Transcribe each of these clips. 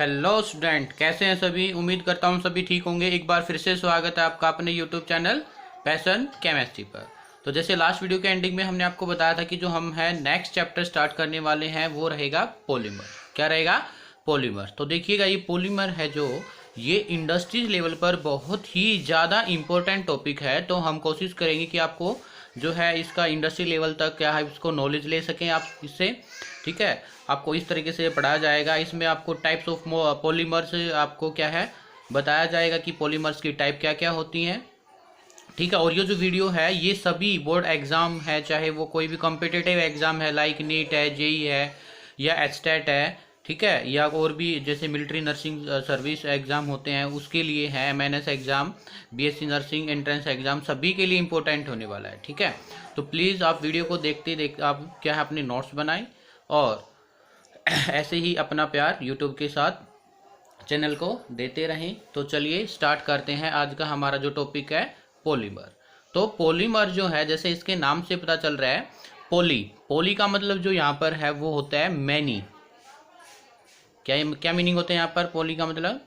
Hello student, कैसे हैं सभी। उम्मीद करता हूँ सभी ठीक होंगे। एक बार फिर से स्वागत है आपका अपने यूट्यूब चैनल पैशन केमिस्ट्री पर। तो जैसे लास्ट वीडियो के एंडिंग में हमने आपको बताया था कि जो हम है नेक्स्ट चैप्टर स्टार्ट करने वाले हैं वो रहेगा पॉलीमर। क्या रहेगा? पॉलीमर। तो देखिएगा, ये पॉलीमर है जो ये इंडस्ट्रीज लेवल पर बहुत ही ज़्यादा इम्पोर्टेंट टॉपिक है। तो हम कोशिश करेंगे कि आपको जो है इसका इंडस्ट्री लेवल तक क्या है इसको नॉलेज ले सकें आप इससे। ठीक है, आपको इस तरीके से पढ़ाया जाएगा। इसमें आपको टाइप्स ऑफ पॉलीमर्स आपको क्या है बताया जाएगा कि पॉलीमर्स की टाइप क्या क्या होती हैं। ठीक है, और ये जो वीडियो है ये सभी बोर्ड एग्जाम है, चाहे वो कोई भी कॉम्पिटिटिव एग्जाम है लाइक नीट है, जेई है या एचटेट है, ठीक है, या और भी जैसे मिलिट्री नर्सिंग सर्विस एग्जाम होते हैं उसके लिए है, MNS exam, BSc nursing entrance exam, सभी के लिए इंपॉर्टेंट होने वाला है। ठीक है, तो प्लीज़ आप वीडियो को देखते आप क्या है अपने नोट्स बनाएं और ऐसे ही अपना प्यार यूट्यूब के साथ चैनल को देते रहें। तो चलिए स्टार्ट करते हैं आज का हमारा जो टॉपिक है पॉलीमर। तो पॉलीमर जो है जैसे इसके नाम से पता चल रहा है, पोली का मतलब जो यहाँ पर है वो होता है मैनी। क्या मीनिंग होता है यहाँ पर? पोली का मतलब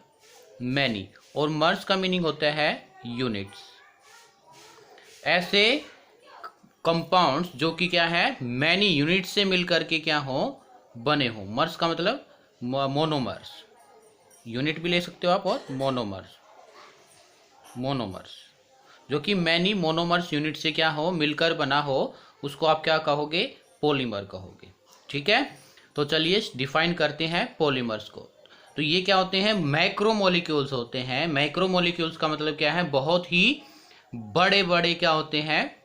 मैनी, और मर्स का मीनिंग होता है यूनिट्स। ऐसे कंपाउंड्स जो कि क्या है मैनी यूनिट से मिलकर के क्या हो बने हो। मर्स का मतलब मोनोमर्स, यूनिट भी ले सकते हो आप, और मोनोमर्स जो कि मैनी मोनोमर्स यूनिट से क्या हो मिलकर बना हो उसको आप क्या कहोगे? पॉलीमर कहोगे। ठीक है, तो चलिए डिफाइन करते हैं पॉलीमर्स को। तो ये क्या होते हैं? मैक्रोमोलिक्यूल्स होते हैं। मैक्रोमोलिक्यूल्स का मतलब क्या है? बहुत ही बड़े बड़े क्या होते हैं?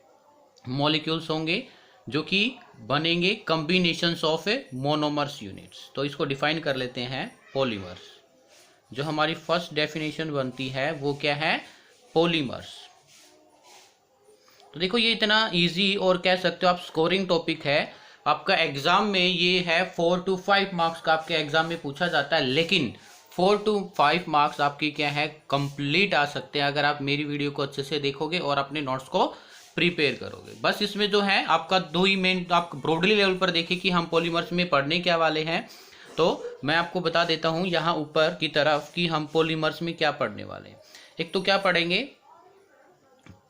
मॉलिक्यूल्स होंगे जो कि बनेंगे combinations of A monomers units. तो इसको डिफाइन कर लेते हैं पॉलीमर्स। जो हमारी फर्स्ट डेफिनेशन बनती है वो क्या है? पॉलीमर्स। तो देखो ये इतना इजी और कह सकते हो आप स्कोरिंग टॉपिक है। आपका एग्जाम में ये है 4 to 5 मार्क्स का आपके एग्जाम में पूछा जाता है, लेकिन 4 to 5 मार्क्स आपकी क्या है कंप्लीट आ सकते हैं अगर आप मेरी वीडियो को अच्छे से देखोगे और अपने नोट्स को प्रिपेयर करोगे। बस इसमें जो है आपका दो ही मेन, आप ब्रॉडली लेवल पर देखिए कि हम पॉलीमर्स में पढ़ने क्या वाले हैं। तो मैं आपको बता देता हूं यहाँ ऊपर की तरफ कि हम पॉलीमर्स में क्या पढ़ने वाले हैं। एक तो क्या पढ़ेंगे?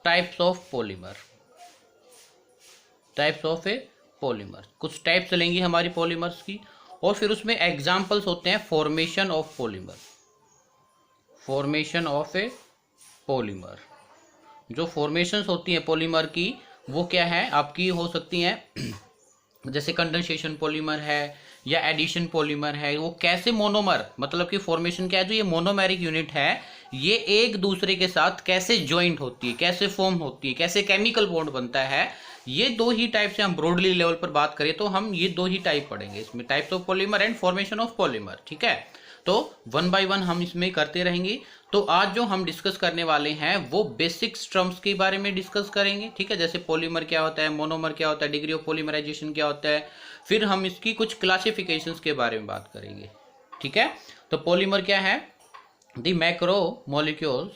Types of polymer. Types of A polymer, कुछ टाइप्स लेंगी हमारी पॉलीमर्स की, और फिर उसमें एग्जाम्पल्स होते हैं formation of polymer. Formation of A polymer, जो फॉर्मेशंस होती हैं पॉलीमर की वो क्या है आपकी हो सकती हैं जैसे कंडेंसेशन पॉलीमर है या एडिशन पॉलीमर है। वो कैसे मोनोमर, मतलब कि फॉर्मेशन क्या है, जो ये मोनोमेरिक यूनिट है ये एक दूसरे के साथ कैसे ज्वाइंट होती है, कैसे फॉर्म होती है, कैसे केमिकल बॉन्ड बनता है, ये दो ही टाइप से हम ब्रॉडली लेवल पर बात करें तो हम ये दो ही टाइप पढ़ेंगे इसमें, types of polymer and formation of polymer. ठीक है, तो 1 by 1 हम इसमें करते रहेंगे। तो आज जो हम डिस्कस करने वाले हैं वो बेसिक टर्म्स के बारे में डिस्कस करेंगे। ठीक है, जैसे पॉलीमर क्या होता है, मोनोमर क्या होता है, डिग्री ऑफ पॉलीमराइजेशन क्या होता है, फिर हम इसकी कुछ क्लासिफिकेशंस के बारे में बात करेंगे। ठीक है, तो पॉलीमर क्या है? The macromolecules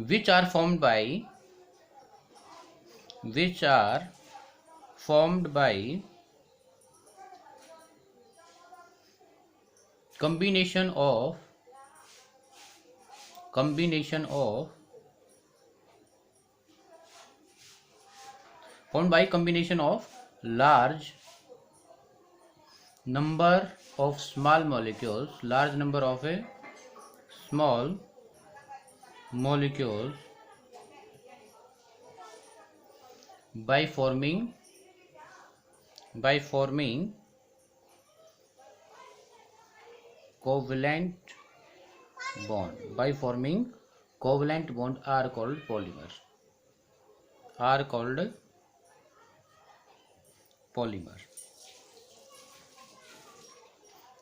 which are formed by combination of large number of small molecules, by forming covalent bond are called polymers.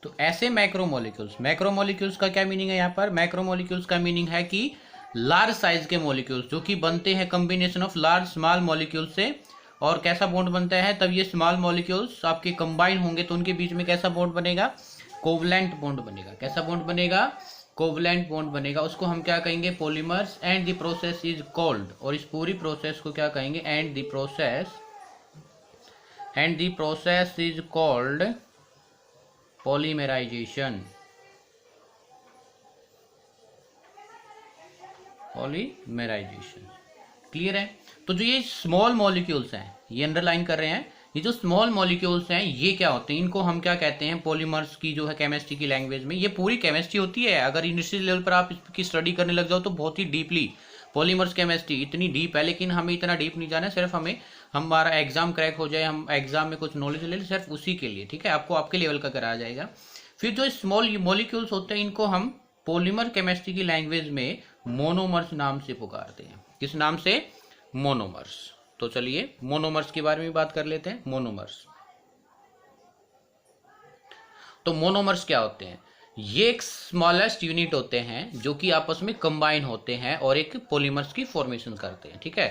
तो ऐसे मैक्रोमोलिक्यूल्स का क्या मीनिंग है यहाँ पर? मैक्रोमोलिक्यूल्स का मीनिंग है कि लार्ज साइज के मॉलिक्यूल्स जो कि बनते हैं combination of large small molecules से। और कैसा बॉन्ड बनता है? तब ये स्मॉल मॉलिक्यूल्स आपके कंबाइन होंगे तो उनके बीच में कैसा बॉन्ड बनेगा? कोवलेंट बॉन्ड बनेगा। कैसा बॉन्ड बनेगा? कोवलेंट बॉन्ड बनेगा उसको हम क्या कहेंगे, polymers. And the process is called, और इस पूरी प्रोसेस को क्या कहेंगे, and the process is called polymerization. Polymerization clear है। तो जो ये स्मॉल मॉलिक्यूल्स हैं, ये अंडरलाइन कर रहे हैं, ये जो स्मॉल मॉलिक्यूल्स हैं ये क्या होते हैं, इनको हम क्या कहते हैं, पॉलीमर्स की जो है केमिस्ट्री की लैंग्वेज में, ये पूरी केमिस्ट्री होती है। अगर इंडस्ट्रियल लेवल पर आप इसकी स्टडी करने लग जाओ तो बहुत ही डीपली पॉलीमर्स केमिस्ट्री इतनी डीप है, लेकिन हमें इतना डीप नहीं जाना है, सिर्फ हमें हमारा एग्जाम क्रैक हो जाए, हम एग्जाम में कुछ नॉलेज ले लें सिर्फ उसी के लिए, ठीक है, आपको आपके लेवल का कराया जाएगा। फिर जो स्मॉल मॉलिक्यूल्स होते हैं इनको हम पॉलीमर केमिस्ट्री की लैंग्वेज में मोनोमर्स नाम से पुकारते हैं। किस नाम से, मोनोमर्स। तो चलिए मोनोमर्स के बारे में बात कर लेते हैं। मोनोमर्स, तो मोनोमर्स क्या होते हैं, ये एक स्मॉलेस्ट यूनिट होते हैं जो कि आपस में कंबाइन होते हैं और एक पॉलीमर्स की फॉर्मेशन करते हैं, ठीक है।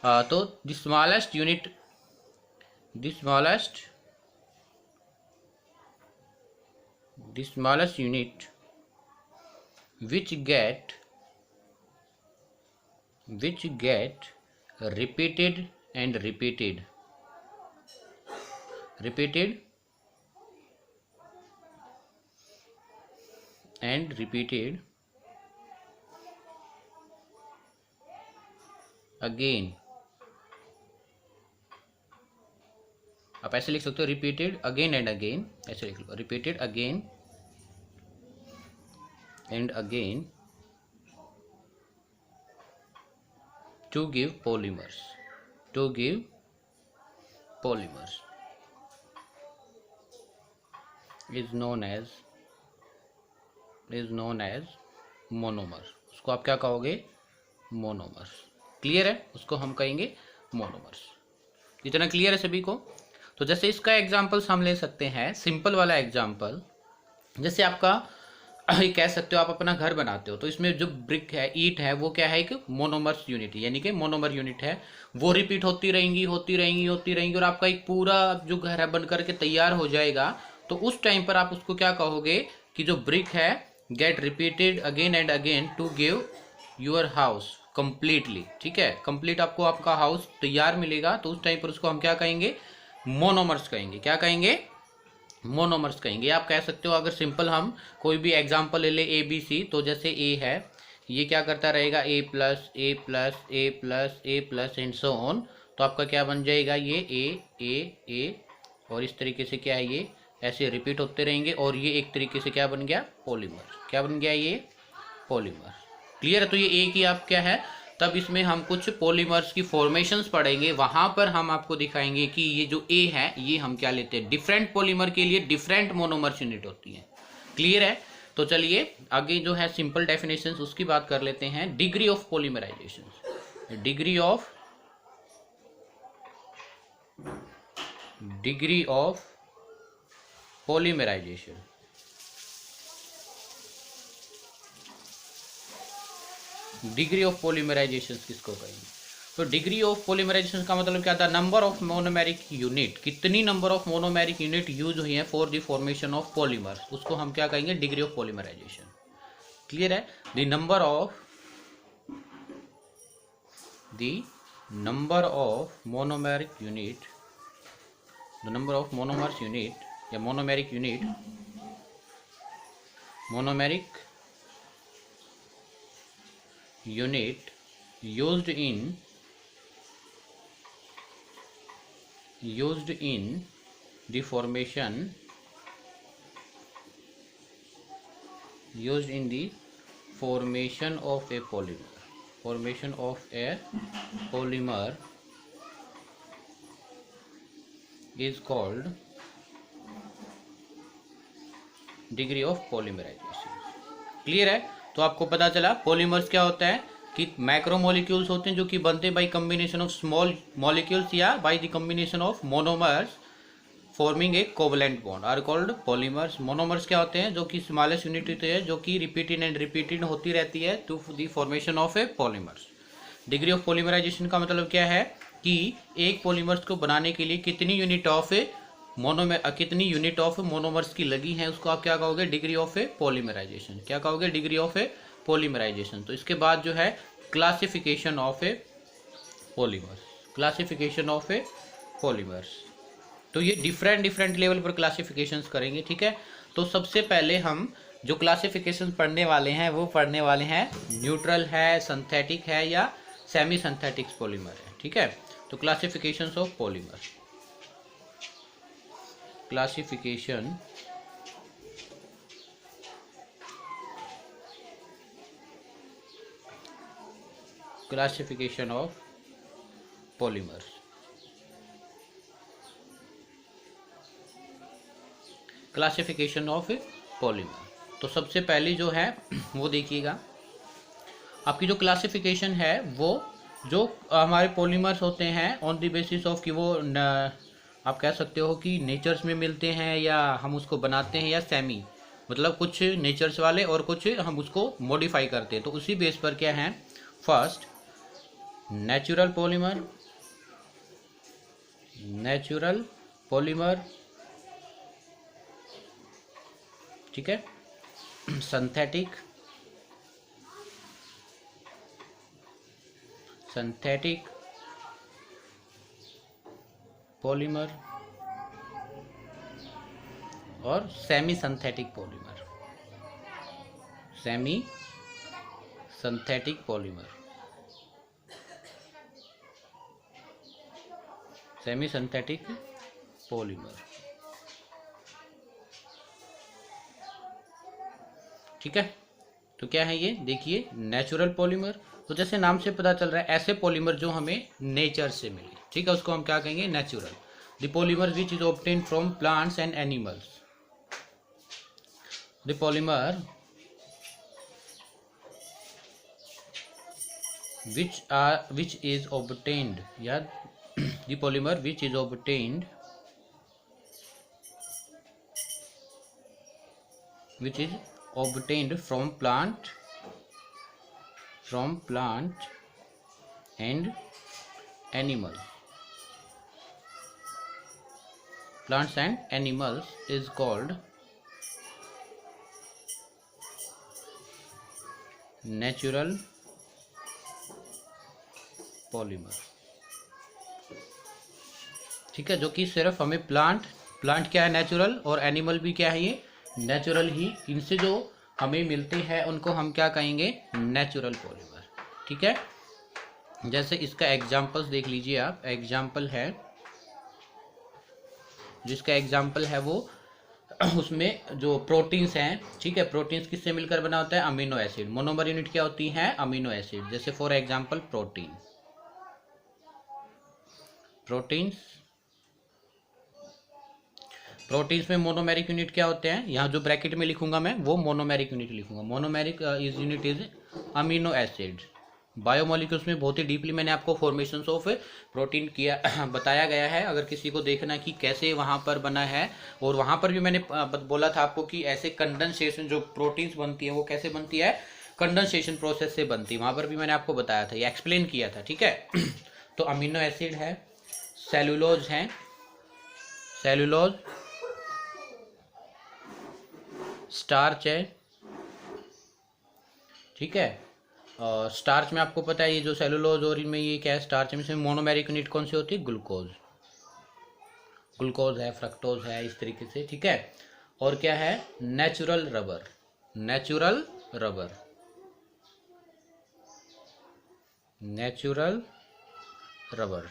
तो the smallest unit which get repeated and repeated again, आप ऐसे लिख सकते हो, रिपीटेड अगेन एंड अगेन, ऐसे लिख लो, repeated again and again to give polymers is known as monomer। उसको आप क्या कहोगे, मोनोमर्स। क्लियर है, उसको हम कहेंगे मोनोमर्स। इतना क्लियर है सभी को। तो जैसे इसका एग्जांपल्स हम ले सकते हैं, सिंपल वाला एग्जांपल, जैसे आपका ये कह सकते हो आप अपना घर बनाते हो तो इसमें जो ब्रिक है, ईंट है, वो क्या है, एक मोनोमर्स यूनिट, यानी कि मोनोमर यूनिट है, वो रिपीट होती रहेंगी और आपका एक पूरा जो घर है बन करके तैयार हो जाएगा। तो उस टाइम पर आप उसको क्या कहोगे कि जो ब्रिक है get repeated again and again to give your house completely, ठीक है, कंप्लीट आपको आपका हाउस तैयार मिलेगा। तो उस टाइम पर उसको हम क्या कहेंगे, मोनोमर्स कहेंगे। क्या कहेंगे, मोनोमर्स कहेंगे। आप कह सकते हो, अगर सिंपल हम कोई भी एग्जांपल ले ले ए बी सी, तो जैसे ए है, ये क्या करता रहेगा, A plus A plus A plus A plus and so on. तो आपका क्या बन जाएगा, ये ए और इस तरीके से क्या है, ये ऐसे रिपीट होते रहेंगे और ये एक तरीके से क्या बन गया, पॉलीमर। क्या बन गया, ये पॉलीमर। क्लियर है। तो ये ए की आप क्या है, तब इसमें हम कुछ पॉलीमर्स की फॉर्मेशंस पढ़ेंगे, वहां पर हम आपको दिखाएंगे कि ये जो ए है ये हम क्या लेते हैं, डिफरेंट पॉलीमर के लिए डिफरेंट मोनोमर्स यूनिट होती है। क्लियर है। तो चलिए आगे जो है सिंपल डेफिनेशंस उसकी बात कर लेते हैं। Degree of polymerization, degree of polymerization. Degree of polymerization किसको कहेंगे, तो डिग्री ऑफ पॉलीमराइजेशन का मतलब क्या था, नंबर ऑफ मोनोमेरिक यूनिट, कितनी number of monomeric unit use हुई है for the formation of polymers, उसको हम क्या कहेंगे, डिग्री ऑफ पॉलीमराइजेशन। क्लियर है। The number of monomeric unit, the number of monomers unit या monomeric unit used in the formation of a polymer is called degree of polymerization. Clear है। तो आपको पता चला पॉलीमर्स क्या होता है कि मैक्रोमोलिक्यूल्स होते हैं जो कि बनते हैं by combination of small molecules या by the combination of monomers forming a covalent bond are called polymers. Monomers क्या होते हैं, जो कि स्मॉलेस्ट यूनिट होते हैं, जो कि रिपीटेड होती रहती है to the formation of a polymers. Degree of polymerization का मतलब क्या है कि एक पॉलीमर्स को बनाने के लिए कितनी यूनिट ऑफ मोनोमर कितनी यूनिट ऑफ मोनोमर्स की लगी हैं उसको आप क्या कहोगे, डिग्री ऑफ ए पॉलीमराइजेशन। क्या कहोगे, डिग्री ऑफ ए पॉलीमराइजेशन। तो इसके बाद जो है classification of a polymers, classification of a polymers. तो ये डिफरेंट लेवल पर क्लासिफिकेशंस करेंगे, ठीक है। तो सबसे पहले हम जो क्लासिफिकेशन पढ़ने वाले हैं वो पढ़ने वाले हैं न्यूट्रल है, सिंथेटिक है या सेमी सिंथेटिक पॉलीमर है, ठीक है। तो classifications of polymer, classification classification of polymers. Classification of polymer. तो सबसे पहले जो है वो देखिएगा, आपकी जो क्लासिफिकेशन है वो जो हमारे पॉलीमर्स होते हैं ऑन द बेसिस ऑफ कि वो आप कह सकते हो कि नेचर्स में मिलते हैं या हम उसको बनाते हैं, या सेमी मतलब कुछ नेचर्स वाले और कुछ हम उसको मॉडिफाई करते हैं। तो उसी बेस पर क्या है, first natural polymer, natural polymer, ठीक है, सिंथेटिक, सिंथेटिक पॉलीमर और semi synthetic polymer, semi synthetic polymer, semi synthetic polymer, ठीक है। तो क्या है ये, देखिए नेचुरल पॉलीमर। तो जैसे नाम से पता चल रहा है ऐसे पॉलीमर जो हमें नेचर से मिले, ठीक है, उसको हम क्या कहेंगे, natural. The polymer which is obtain from plants and animals, the polymer which is obtained, या the polymer which is obtained, which is obtained from plant and animal, plants and animals is called natural polymer, ठीक है। जो कि सिर्फ हमें plant क्या है natural, और एनिमल भी क्या है ये नेचुरल ही, इनसे जो हमें मिलते हैं उनको हम क्या कहेंगे, नेचुरल पॉलीमर, ठीक है। जैसे इसका एग्जांपल्स देख लीजिए आप, एग्जांपल है, जिसका एग्जांपल है वो उसमें जो प्रोटीन्स हैं, ठीक है, प्रोटीन्स किससे मिलकर बना होता है, अमीनो एसिड। मोनोमर यूनिट क्या होती है, अमीनो एसिड। जैसे फॉर एग्जांपल प्रोटीन्स में मोनोमेरिक यूनिट क्या होते हैं, यहाँ जो ब्रैकेट में लिखूंगा मैं वो मोनोमेरिक यूनिट लिखूंगा। Monomeric is unit is amino acid. Biomolecules में बहुत ही डीपली मैंने आपको फॉर्मेशंस ऑफ प्रोटीन किया बताया गया है, अगर किसी को देखना कि कैसे वहाँ पर बना है। और वहाँ पर भी मैंने बोला था आपको कि ऐसे कंडेंसेशन जो प्रोटीन्स बनती है वो कैसे बनती है, कंडेंसेशन प्रोसेस से बनती है। वहाँ पर भी मैंने आपको बताया था, ये एक्सप्लेन किया था, ठीक है। तो अमीनो एसिड है, सेलुलोज है, सेलुलोज, स्टार्च है, ठीक है। और स्टार्च में आपको पता है ये जो सेलुलोज और इनमें ये क्या है, स्टार्च में से मोनोमेरिक यूनिट कौन सी होती है, ग्लूकोज, ग्लूकोज है, फ्रक्टोज है, इस तरीके से, ठीक है। और क्या है, natural rubber, natural rubber, natural rubber,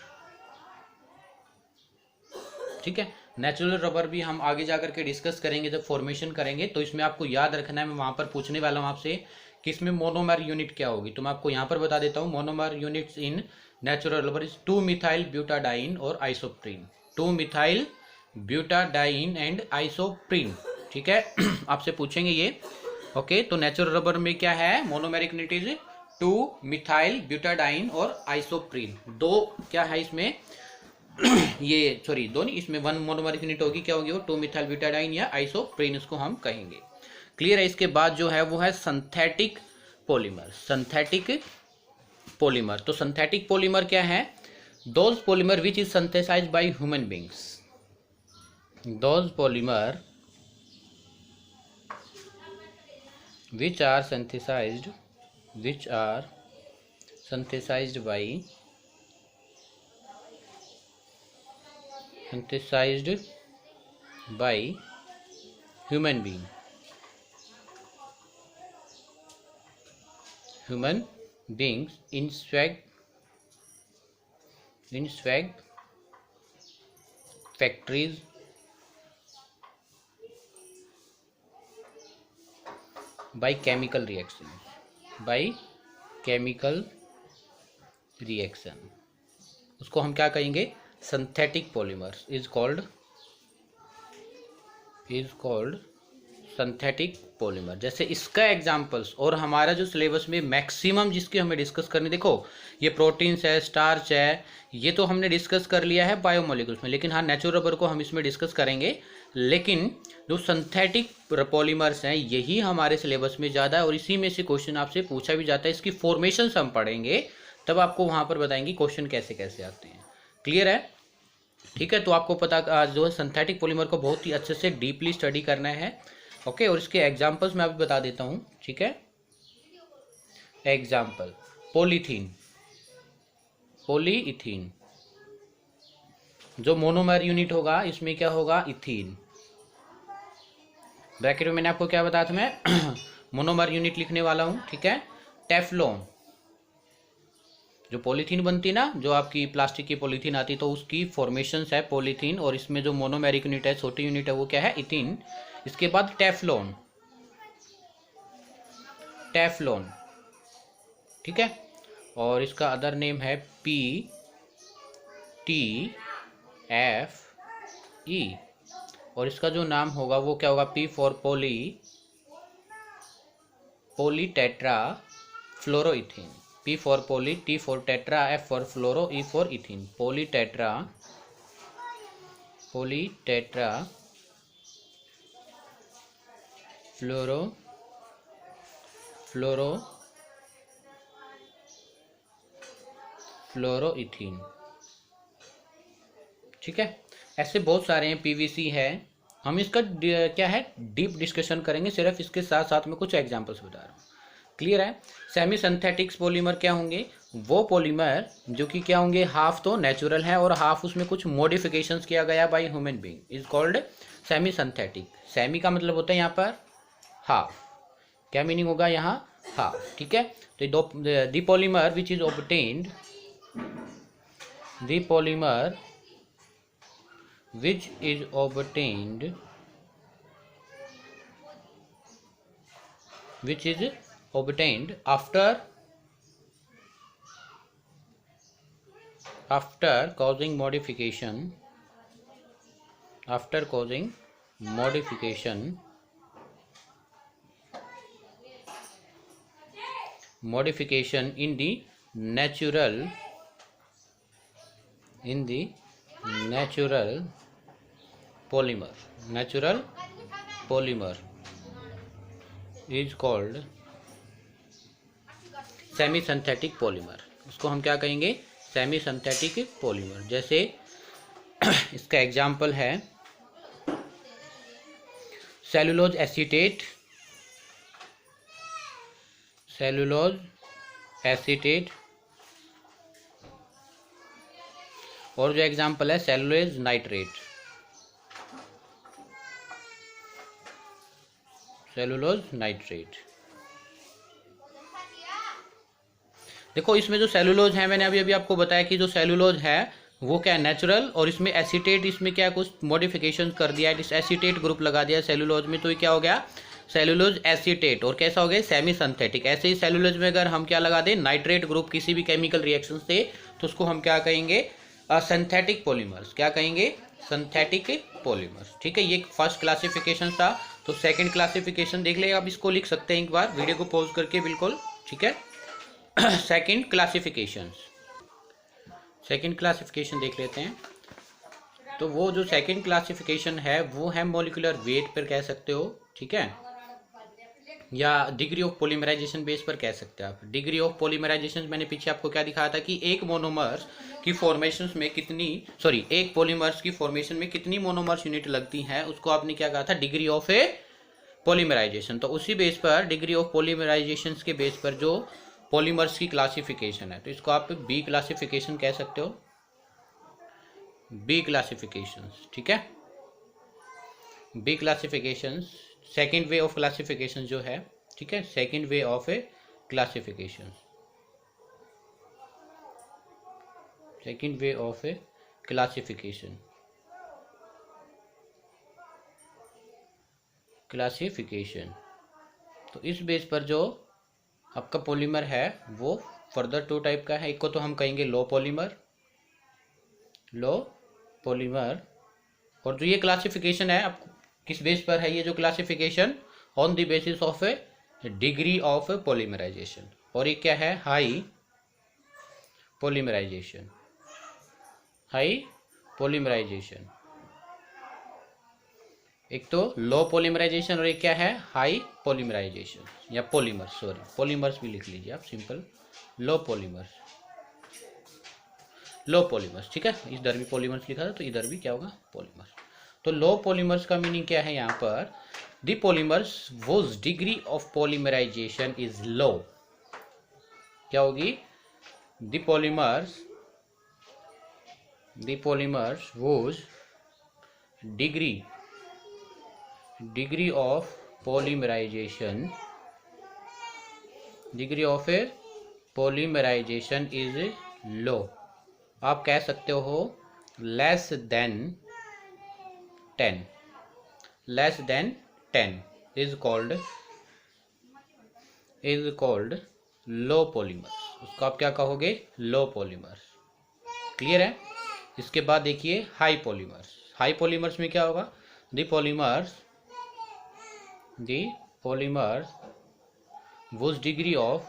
ठीक है। नेचुरल रबर भी हम आगे जाकर के डिस्कस करेंगे जब फॉर्मेशन करेंगे। तो इसमें आपको याद रखना है, मैं वहां पर पूछने वाला हूं आपसे कि इसमें मोनोमर यूनिट क्या होगी। तो मैं आपको यहाँ पर बता देता हूँ, monomer units in natural rubber is two methyl butadiene और isoprene, two methyl butadiene and isoprene, ठीक है। आपसे पूछेंगे ये, ओके। तो नेचुरल रबर में क्या है, monomeric unit is two methyl butadiene और आइसोप्रीन। दो क्या है इसमें ये सॉरी दो नहीं, इसमें 1 मोनोमेरिक यूनिट होगी, क्या होगी वो, 2-मिथाइल ब्यूटाडाइन या आइसोप्रीन, इसको हम कहेंगे। क्लियर है। इसके बाद जो है वो है सिंथेटिक पॉलीमर, सिंथेटिक पॉलीमर। तो सिंथेटिक पॉलीमर क्या है, those polymer which is synthesized by human beings, those polymer which are synthesized by human beings in swag factories by chemical reaction, उसको हम क्या कहेंगे, synthetic polymers is called synthetic polymer. जैसे इसका examples और हमारा जो सिलेबस में मैक्सिमम जिसकी हमें डिस्कस करनी, देखो ये प्रोटीन्स है, स्टार्च है, ये तो हमने डिस्कस कर लिया है बायोमोलिक्यूल्स में, लेकिन हाँ नेचुरल रबर को हम इसमें डिस्कस करेंगे। लेकिन जो सिंथेटिक पॉलीमर्स हैं यही हमारे सिलेबस में ज़्यादा है और इसी में से क्वेश्चन आपसे पूछा भी जाता है। इसकी फॉर्मेशन हम पढ़ेंगे तब आपको वहाँ पर बताएंगे क्वेश्चन कैसे कैसे आते हैं। क्लियर है? ठीक है, तो आपको पता जो है सिंथेटिक पॉलीमर को बहुत ही अच्छे से डीपली स्टडी करना है। ओके, और इसके एग्जांपल्स मैं अभी बता देता हूँ। ठीक है, एग्जांपल पॉलीइथीन, जो मोनोमर यूनिट होगा इसमें क्या होगा, इथीन। ब्रैकेट में मैंने आपको क्या बताया था, मैं मोनोमर यूनिट लिखने वाला हूँ। ठीक है, टेफ्लॉन, जो पॉलीथीन बनती ना, जो आपकी प्लास्टिक की पॉलीथीन आती, तो उसकी फॉर्मेशंस है पॉलीथीन, और इसमें जो मोनोमेरिक यूनिट है, छोटी यूनिट है, वो क्या है, इथीन। इसके बाद टेफ्लॉन, ठीक है, और इसका अदर नेम है PTFE, और इसका जो नाम होगा वो क्या होगा, P for polytetrafluoroethene, P for poly, T for tetra, F for fluoro, E for ethene, polytetrafluoroethene. ठीक है, ऐसे बहुत सारे हैं, PVC है। हम इसका क्या है डीप डिस्कशन करेंगे, सिर्फ इसके साथ साथ में कुछ एग्जांपल्स बता रहा हूँ। क्लियर है? सेमी सिंथेटिक्स पॉलीमर क्या होंगे, वो पॉलीमर जो कि क्या होंगे, हाफ तो नेचुरल है और हाफ उसमें कुछ मॉडिफिकेशंस किया गया by human being, is called semi synthetic. Semi का मतलब होता है यहाँ पर हाफ, क्या मीनिंग होगा यहाँ, हाफ। ठीक है, तो the polymer which is obtained, the polymer which is obtained after causing modification in the natural polymer is called semi synthetic polymer. उसको हम क्या कहेंगे, सेमी सिंथेटिक पॉलीमर। जैसे इसका एग्जांपल है सेलुलोज एसीटेट, और जो एग्जांपल है सेलुलोज नाइट्रेट, देखो इसमें जो सेलुलोज है, मैंने अभी आपको बताया कि जो सेलुलोज है वो क्या है, नेचुरल, और इसमें एसीटेट, इसमें क्या कुछ मॉडिफिकेशन कर दिया है, इस एसीटेट ग्रुप लगा दिया सेलुलोज में, तो ये क्या हो गया, सेलुलोज एसीटेट। और कैसा हो गया, सेमी सिंथेटिक। ऐसे ही सेलुलोज में अगर हम क्या लगा दें, नाइट्रेट ग्रुप किसी भी केमिकल रिएक्शन से, तो उसको हम क्या कहेंगे, सिंथेटिक पॉलीमर्स। क्या कहेंगे, सिंथेटिक पॉलीमर्स। ठीक है, ये फर्स्ट क्लासिफिकेशन था। तो सेकंड क्लासिफिकेशन देख ले, आप इसको लिख सकते हैं एक बार वीडियो को पॉज करके, बिल्कुल। ठीक है, सेकंड क्लासिफिकेशन देख लेते हैं। तो वो जो सेकंड क्लासिफिकेशन है वो है मॉलिक्यूलर वेट पर कह सकते हो, ठीक है, या डिग्री ऑफ पॉलीमराइजेशन बेस पर कह सकते हैं आप। डिग्री ऑफ पॉलीमराइजेशन मैंने पीछे आपको क्या दिखाया था कि एक मोनोमर की फॉर्मेशन में कितनी, सॉरी, एक पॉलीमर्स की फॉर्मेशन में कितनी मोनोमर्स यूनिट लगती हैं, उसको आपने क्या कहा था, डिग्री ऑफ ए पॉलीमराइजेशन। तो उसी बेस पर, डिग्री ऑफ पॉलीमराइजेशन के बेस पर जो पॉलीमर्स की क्लासिफिकेशन है, तो इसको आप बी क्लासिफिकेशन कह सकते हो, बी क्लासिफिकेशन, ठीक है। B classification second way of classification जो है, ठीक है, second way of a classification, second way of a classification, classification. तो इस बेस पर जो आपका पॉलीमर है वो फर्दर टू टाइप का है। एक को तो हम कहेंगे लो पॉलीमर, लो पॉलीमर, और जो ये क्लासिफिकेशन है, आपको किस बेस पर है ये जो classification, on the basis of a degree of polymerization. और ये क्या है, हाई पॉलीमराइजेशन, हाई पॉलीमराइजेशन। एक तो लो पॉलीमराइजेशन और एक क्या है, हाई पॉलीमराइजेशन या पॉलीमर, सॉरी पॉलीमर्स भी लिख लीजिए आप, सिंपल लो पॉलीमर्स, लो पॉलीमर्स, ठीक है। इधर भी पॉलीमर्स लिखा था तो इधर भी क्या होगा, पॉलीमर्स। तो लो पॉलीमर्स का मीनिंग क्या है यहाँ पर, the polymers whose degree of polymerization is low. क्या होगी, the polymers whose degree of polymerization, degree of a polymerization is low। आप कह सकते हो less than 10, less than 10 is called low polymers। उसको आप क्या कहोगे, low polymers, क्लियर है। इसके बाद देखिए हाई पॉलीमर्स। हाई पॉलीमर्स में क्या होगा, the polymers whose degree of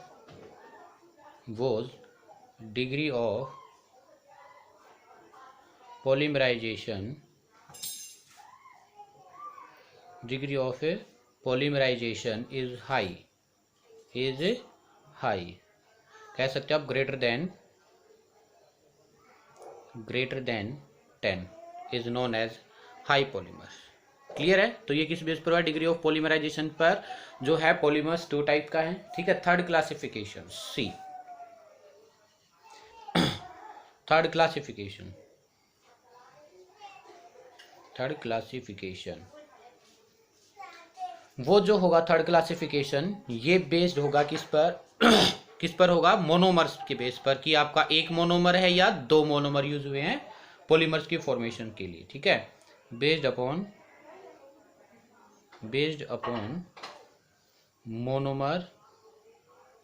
polymerization, degree of a polymerization is high, कह सकते हो आप greater than 10 is known as high polymers। Clear है। तो ये किस बेस पर हुआ, डिग्री ऑफ पॉलीमराइजेशन पर जो है पॉलीमर्स टू टाइप का है, ठीक है। थर्ड क्लासिफिकेशन सी, थर्ड क्लासिफिकेशन वो जो होगा थर्ड क्लासिफिकेशन, ये बेस्ड होगा किस पर किस पर होगा, मोनोमर्स के बेस पर, कि आपका एक मोनोमर है या दो मोनोमर यूज हुए हैं पॉलीमर्स की फॉर्मेशन के लिए, ठीक है। बेस्ड अपॉन मोनोमर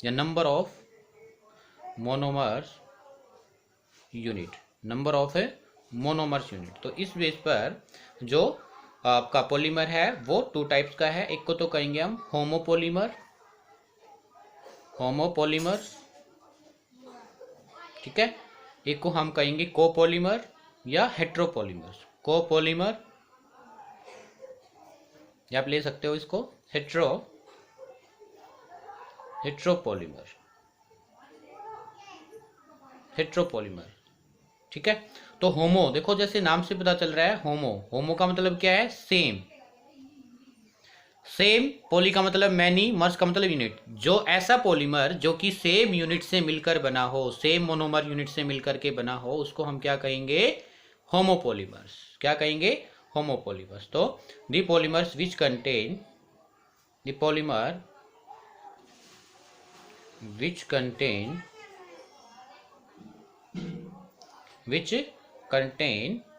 या number of monomers unit, number of monomers unit. तो इस बेस पर जो आपका पॉलीमर है वो टू टाइप्स का है। एक को तो कहेंगे हम होमोपॉलीमर, ठीक है। एक को हम कहेंगे कोपॉलीमर या हेट्रोपॉलीमर। कोपॉलीमर या आप ले सकते हो इसको हेट्रोपॉलीमर, ठीक है। तो होमो, देखो जैसे नाम से पता चल रहा है, होमो का मतलब क्या है, सेम, पॉली का मतलब मैनी, मर्स का मतलब यूनिट। जो ऐसा पॉलीमर जो कि सेम यूनिट से मिलकर बना हो, सेम मोनोमर यूनिट से मिलकर के बना हो, उसको हम क्या कहेंगे, होमोपॉलीमर्स। क्या कहेंगे, होमोपॉलीमर्स। तो the polymers which contain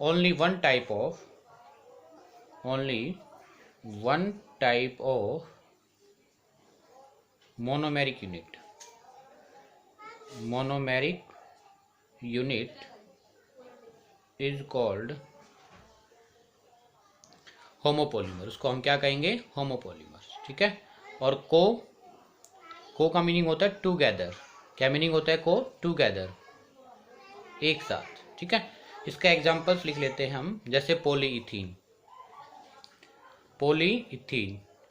only one type of monomeric unit is called homopolymer. उसको हम क्या कहेंगे, होमोपॉलीमर्स, ठीक है। और को का मीनिंग होता है टूगेदर। क्या मीनिंग होता है, को टूगेदर, एक साथ, ठीक है। इसका एग्जांपल्स लिख लेते हैं हम, जैसे पॉलीइथीन।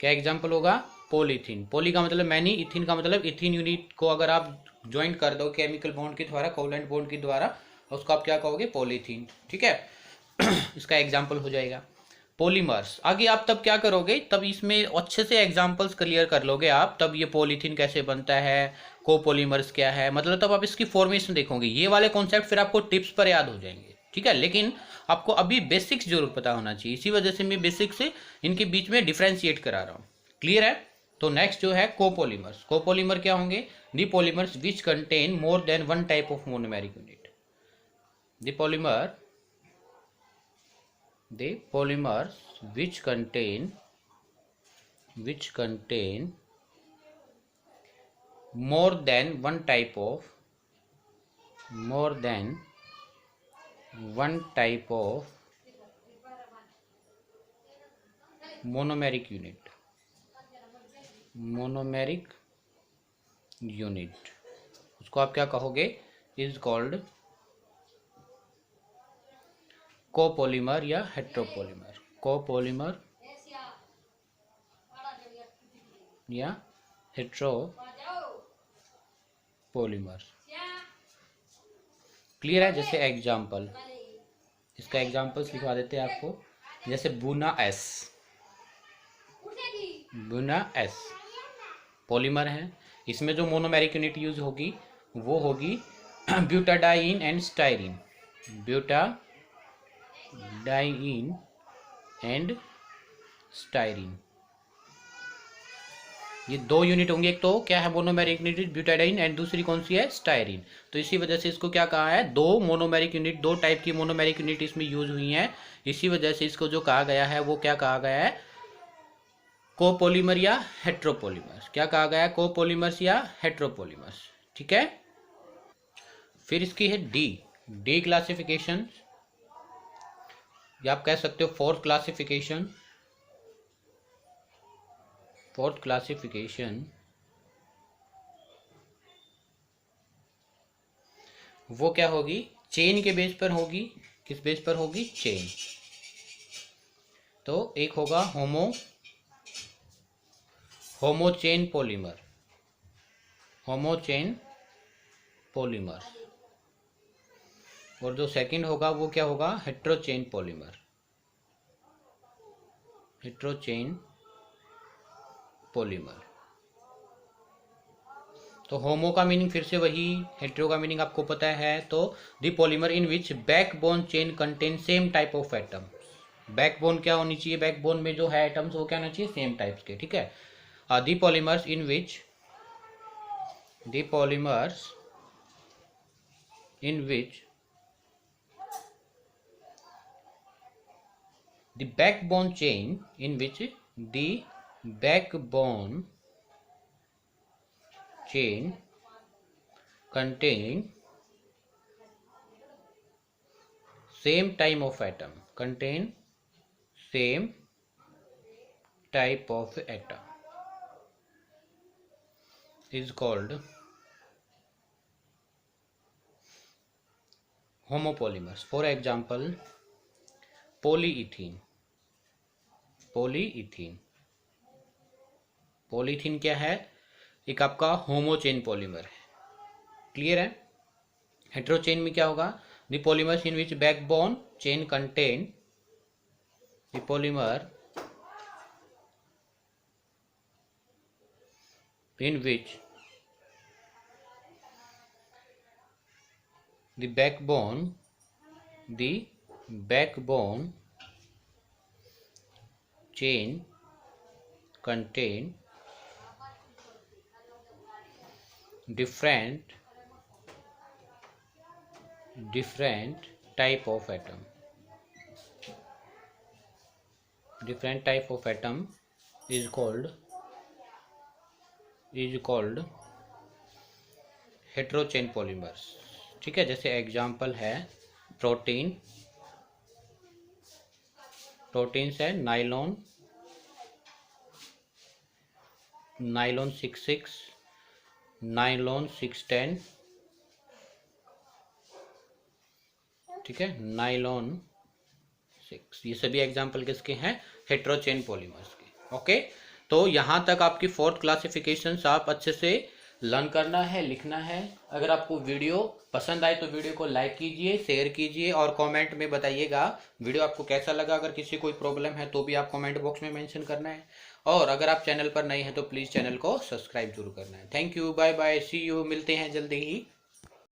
क्या एग्जांपल होगा, पॉलीथीन। पॉली का मतलब मैनी, इथीन का मतलब इथीन यूनिट को अगर आप ज्वाइंट कर दो केमिकल बॉन्ड के द्वारा, कोवलेंट बॉन्ड के द्वारा, उसको आप क्या कहोगे, पॉलीथीन। ठीक है, इसका एग्जाम्पल हो जाएगा। पॉलीमर्स, आगे आप तब क्या करोगे, तब इसमें अच्छे से एग्जांपल्स क्लियर कर लोगे आप, तब ये पॉलीथीन कैसे बनता है, कोपॉलीमर्स क्या है, मतलब तब आप इसकी फॉर्मेशन देखोगे। ये वाले कॉन्सेप्ट फिर आपको टिप्स पर याद हो जाएंगे। ठीक है, लेकिन आपको अभी बेसिक्स जरूर पता होना चाहिए, इसी वजह से मैं बेसिक्स से इनके बीच में डिफ्रेंशिएट करा रहा हूँ। क्लियर है। तो नेक्स्ट जो है कोपॉलीमर्स। कोपॉलीमर क्या होंगे, the polymers which contain more than one type of monomeric unit. The polymer, the polymers which contain more than one type of monomeric unit, उसको आप क्या कहोगे, इज कॉल्ड कोपॉलीमर या हेट्रोपॉलीमर। कोपॉलीमर या heteropolymer. Clear है। जैसे example, इसका examples लिखवा देते हैं आपको, जैसे बुना एस पॉलीमर है, इसमें जो मोनोमेरिक यूनिट यूज होगी वो होगी butadiene and styrene. Butadiene and styrene, ये दो यूनिट होंगे। एक तो क्या है मोनोमेरिक यूनिट ब्यूटाडाइन, एंड दूसरी कौन सी है, स्टाइरिन। तो इसी वजह से इसको क्या कहा है, दो मोनोमेरिक यूनिट, दो टाइप की मोनोमेरिक यूनिट इसमें यूज हुई हैं। इसी वजह से इसको जो कहा गया है वो क्या कहा गया है, कोपॉलीमर या हेट्रोपॉलीमर्स। क्या कहा गया है, कोपॉलीमर्स या हेट्रोपॉलीमर्स। ठीक है। फिर इसकी है डी क्लासिफिकेशन, या आप कह सकते हो फोर्थ क्लासिफिकेशन। वो क्या होगी, चेन के बेस पर होगी। किस बेस पर होगी, चेन। तो एक होगा होमोचेन पॉलीमर, और जो सेकंड होगा वो क्या होगा, हेट्रोचेन पॉलीमर। तो होमो का मीनिंग फिर से वही, हेट्रो का मीनिंग आपको पता है। तो the polymer in which backbone chain contain same type of atom. Backbone क्या होनी चाहिए, बैकबोन में जो है एटम्स वो क्या होना चाहिए, सेम टाइप्स के। ठीक है। The polymers in which the backbone chain in which the backbone chain contain same type of atom is called homopolymers. For example, polyethene क्या है, एक आपका होमोचेन पॉलीमर है। क्लियर है। हेट्रोचेन में क्या होगा, the polymers in which backbone chain contain the polymer in which the backbone chain contain different type of atom is called heterochain polymers. ठीक है। जैसे एग्जांपल है प्रोटीन्स है नाइलॉन 6,6, नाइलॉन 6,10। ठीक है, नाइलॉन 6, ये सभी एग्जांपल किसके हैं, हेट्रोचेन पॉलीमर्स के। ओके, तो यहाँ तक आपकी फोर्थ क्लासिफिकेशन आप अच्छे से लर्न करना है, लिखना है। अगर आपको वीडियो पसंद आए तो वीडियो को लाइक कीजिए, शेयर कीजिए और कमेंट में बताइएगा वीडियो आपको कैसा लगा। अगर किसी कोई प्रॉब्लम है तो भी आप कमेंट बॉक्स में मेंशन करना है। और अगर आप चैनल पर नए हैं तो प्लीज़ चैनल को सब्सक्राइब जरूर करना है। Thank you, bye bye, see you, मिलते हैं जल्दी ही।